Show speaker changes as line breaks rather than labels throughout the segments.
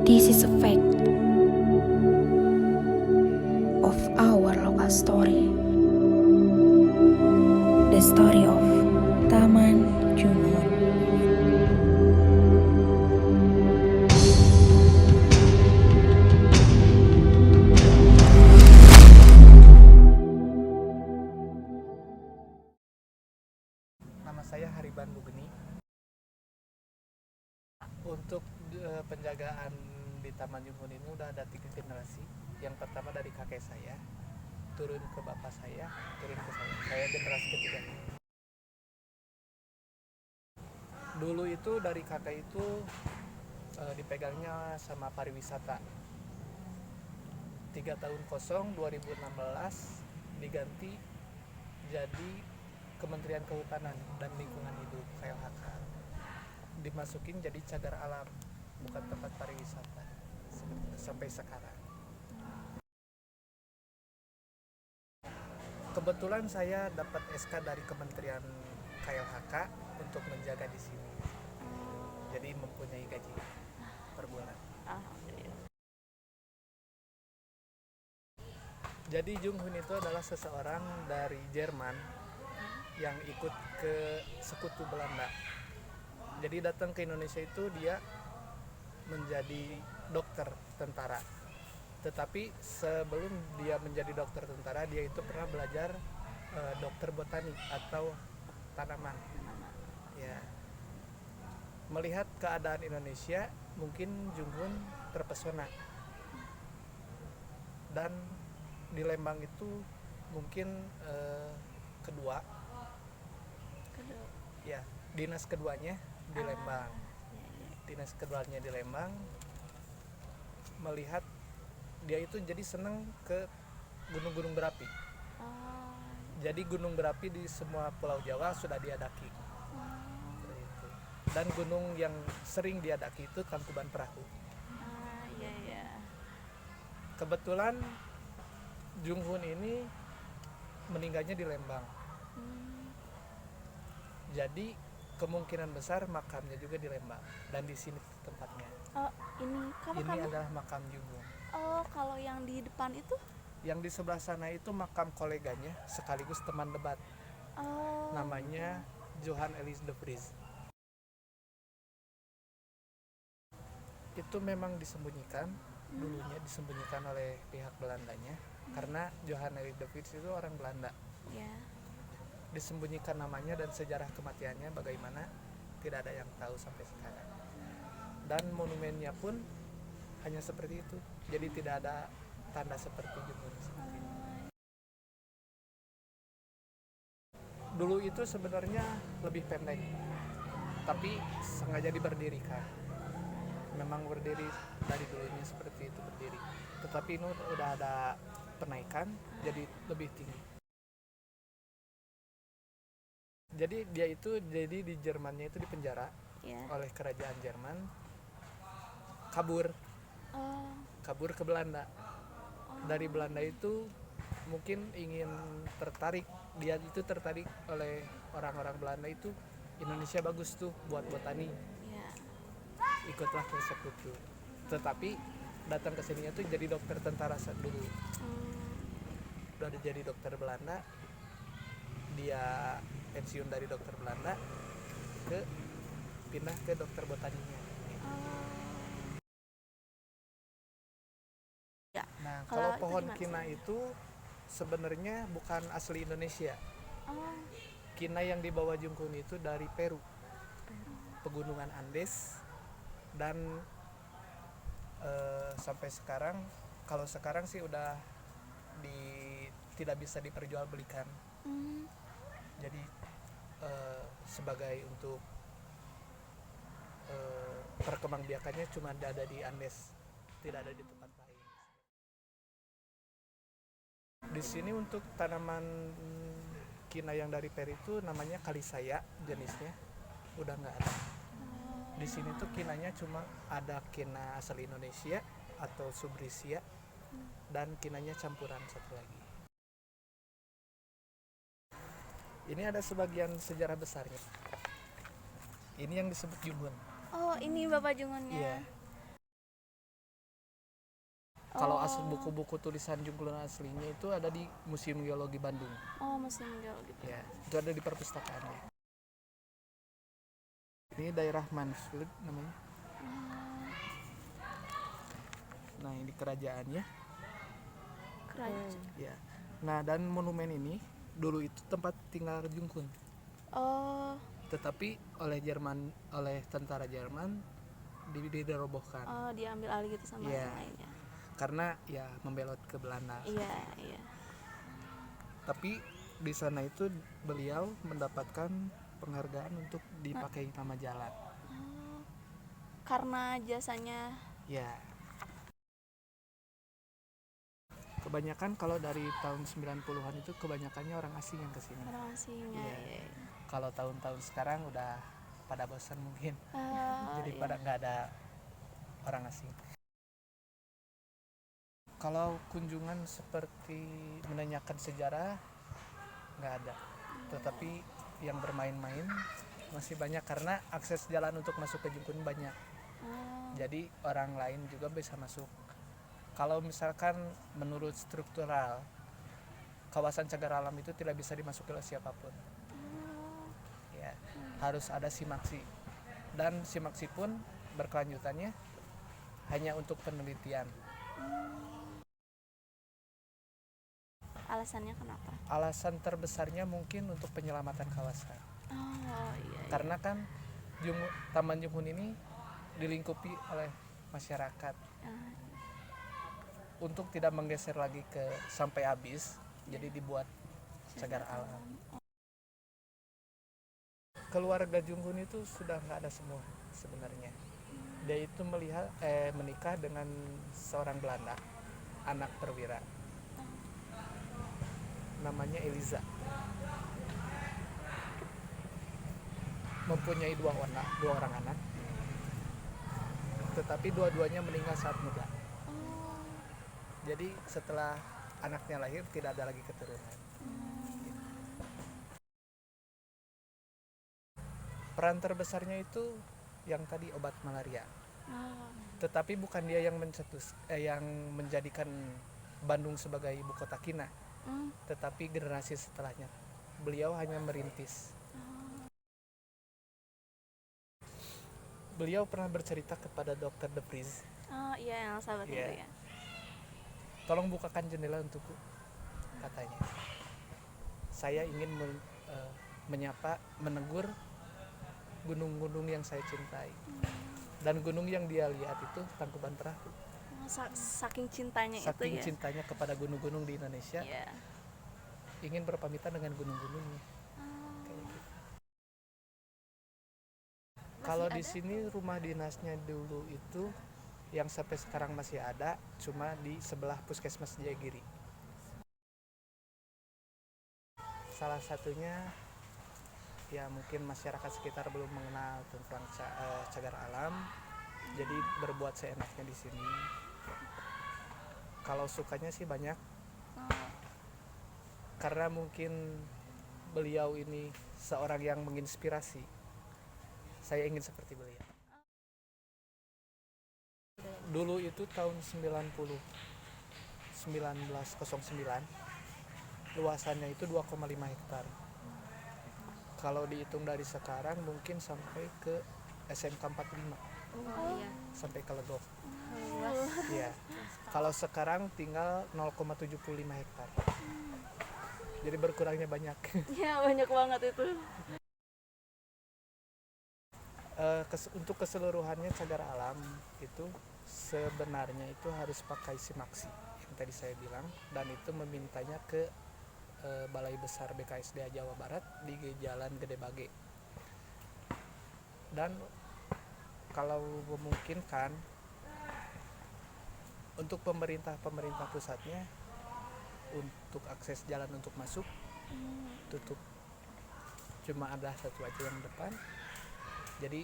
This is a fact of our local story. The story of Taman Junghun.
Nama saya Hariban Bugeni. Untuk penjagaan di Taman Junghun ini udah ada 3 generasi. Yang pertama dari kakek saya, turun ke bapak saya, turun ke saya. Saya generasi ketiga. Dulu itu dari kakek itu dipegangnya sama pariwisata. 3 tahun kosong 2016 diganti jadi Kementerian Kehutanan dan Lingkungan Hidup KLHK. Dimasukin jadi cagar alam, bukan tempat pariwisata sampai sekarang. Kebetulan saya dapat SK dari Kementerian KLHK untuk menjaga di sini. Jadi mempunyai gaji per bulan. Jadi Junghun itu adalah seseorang dari Jerman yang ikut ke sekutu Belanda. Jadi datang ke Indonesia itu dia menjadi dokter tentara. Tetapi sebelum dia menjadi dokter tentara, dia itu pernah belajar dokter botani atau tanaman. Ya. Melihat keadaan Indonesia, mungkin Junghun terpesona. Dan di Lembang itu mungkin kedua. Ya, dinas keduanya di Lembang. Dinas keduanya di Lembang, melihat dia itu jadi seneng ke gunung-gunung berapi. Jadi gunung berapi di semua pulau Jawa sudah dia daki. Dan gunung yang sering dia daki itu Tangkuban Perahu. Kebetulan Junghun ini meninggalnya di Lembang. Jadi kemungkinan besar makamnya juga di Lembang dan di sini tempatnya. Ini adalah makam Junghun.
Oh, kalau yang di depan itu?
Yang di sebelah sana itu makam koleganya sekaligus teman debat. Namanya Johan Elis de Vries. Itu memang disembunyikan, dulunya disembunyikan oleh pihak Belandanya karena Johan Elis de Vries itu orang Belanda. Disembunyikan namanya dan sejarah kematiannya bagaimana tidak ada yang tahu sampai sekarang. Dan monumennya pun hanya seperti itu, jadi tidak ada tanda seperti Junghun. Dulu itu sebenarnya lebih pendek, tapi sengaja diberdirikan. Memang berdiri dari dulunya seperti itu berdiri, tetapi ini udah ada penaikan jadi lebih tinggi. Jadi dia itu di Jermannya itu dipenjara oleh kerajaan Jerman, kabur ke Belanda. Dari Belanda itu mungkin ingin dia itu tertarik oleh orang-orang Belanda itu, Indonesia bagus tuh buat botani. Ikutlah ke sekutu. Tetapi datang ke sininya tuh jadi dokter tentara dulu. Udah jadi dokter Belanda, dia pensiun dari dokter Belanda pindah ke dokter botaninya. Nah, kalau pohon kina itu sebenarnya bukan asli Indonesia. Kina yang dibawa Junghun itu dari Peru, pegunungan Andes, dan sampai sekarang, kalau sekarang sih udah tidak bisa diperjualbelikan. Jadi sebagai untuk perkembangbiakannya cuma ada di Andes, tidak ada di tempat lain. Di sini untuk tanaman kina yang dari Peru itu namanya kalisaya jenisnya, udah nggak ada. Di sini tuh kinanya cuma ada kina asal Indonesia atau subrisia dan kinanya campuran satu lagi. Ini ada sebagian sejarah besarnya. Ini yang disebut Junghun.
Oh, ini Bapak Junghunnya.
Iya. Kalau
Oh.
buku-buku tulisan Jungkun aslinya itu ada di Museum Geologi Bandung.
Oh, musim geologi.
Ya, itu ada di perpustakaannya. Ini daerah Mansfield namanya. Nah, ini kerajaannya.
Kerajaan.
Ya. Nah, dan monumen ini dulu itu tempat tinggal Jungkun.
Oh,
Tetapi oleh tentara Jerman dirobohkan.
oh, diambil alih gitu sama
Iya.
yang lainnya.
Karena ya membelot ke Belanda.
Iya, iya.
Tapi di sana itu beliau mendapatkan penghargaan untuk dipakai nama jalan.
Oh, karena jasanya.
Ya. Kebanyakan kalau dari tahun 90-an itu kebanyakannya orang asing yang kesini.
Orang asingnya.
Iya.
Iya, iya.
Kalau tahun-tahun sekarang udah pada bosan mungkin. Jadi
Iya.
pada nggak ada orang asing. Kalau kunjungan seperti menanyakan sejarah nggak ada. Tetapi yang bermain-main masih banyak karena akses jalan untuk masuk ke Jungkun banyak.
Oh,
Jadi orang lain juga bisa masuk. Kalau misalkan menurut struktural kawasan cagar alam itu tidak bisa dimasuki oleh siapapun. Ya, harus ada simaksi. Dan simaksi pun berkelanjutannya hanya untuk penelitian.
alasannya kenapa?
Alasan terbesarnya mungkin untuk penyelamatan kawasan.
Oh, iya.
Karena kan Taman Jungkun ini dilingkupi oleh masyarakat.
Ah,
Untuk tidak menggeser lagi ke sampai habis, jadi dibuat cagar alam. Keluarga Jungkun itu sudah nggak ada semua sebenarnya. Dia itu menikah dengan seorang Belanda, anak perwira. Namanya Eliza. Mempunyai dua orang anak. Tetapi dua-duanya meninggal saat muda. Jadi setelah anaknya lahir tidak ada lagi keturunan. Peran terbesarnya itu yang tadi obat malaria.
Oh,
Tetapi bukan dia yang yang menjadikan Bandung sebagai ibu kota kina, tetapi generasi setelahnya. Beliau hanya merintis. Beliau pernah bercerita kepada Dr. De Vries,
oh, iya, yang sahabat
Iya.
itu ya.
tolong bukakan jendela untukku, katanya. Saya ingin menegur gunung-gunung yang saya cintai. Dan gunung yang dia lihat itu Tangkuban Perahu.
Oh, saking cintanya
Saking
itu ya.
cintanya kepada gunung-gunung di Indonesia,
Iya.
ingin berpamitan dengan gunung-gunungnya. Kayak gitu. Kalau di sini rumah dinasnya dulu itu yang sampai sekarang masih ada, cuma di sebelah Puskesmas Jayagiri. Salah satunya ya mungkin masyarakat sekitar belum mengenal tentang cagar alam, jadi berbuat seenaknya di sini. Kalau sukanya sih banyak,
Oh,
karena mungkin beliau ini seorang yang menginspirasi. Saya ingin seperti beliau. Dulu itu tahun 1909, luasannya itu 2,5 hektar. Kalau dihitung dari sekarang mungkin sampai ke SMK 45,
Oh iya,
sampai ke Legok.
luas.
Iya. Kalau sekarang tinggal 0,75 hektar. Jadi berkurangnya banyak.
ya banyak banget itu.
Untuk keseluruhannya cagar alam itu sebenarnya itu harus pakai simaksi yang tadi saya bilang, dan itu memintanya ke Balai Besar BKSDA Jawa Barat di Jalan Gede Bage. Dan kalau memungkinkan untuk pemerintah pusatnya untuk akses jalan untuk masuk tutup, cuma ada satu aja yang depan, jadi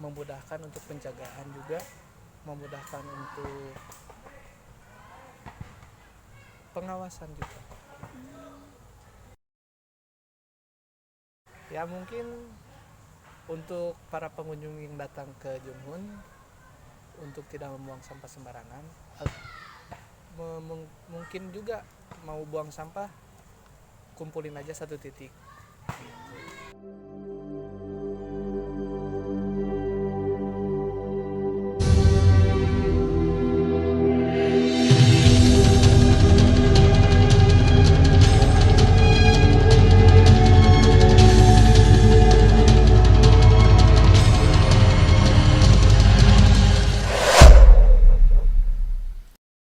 memudahkan untuk penjagaan juga, memudahkan untuk pengawasan juga. Ya mungkin untuk para pengunjung yang datang ke Junghun untuk tidak membuang sampah sembarangan, mungkin juga mau buang sampah kumpulin aja satu titik gitu.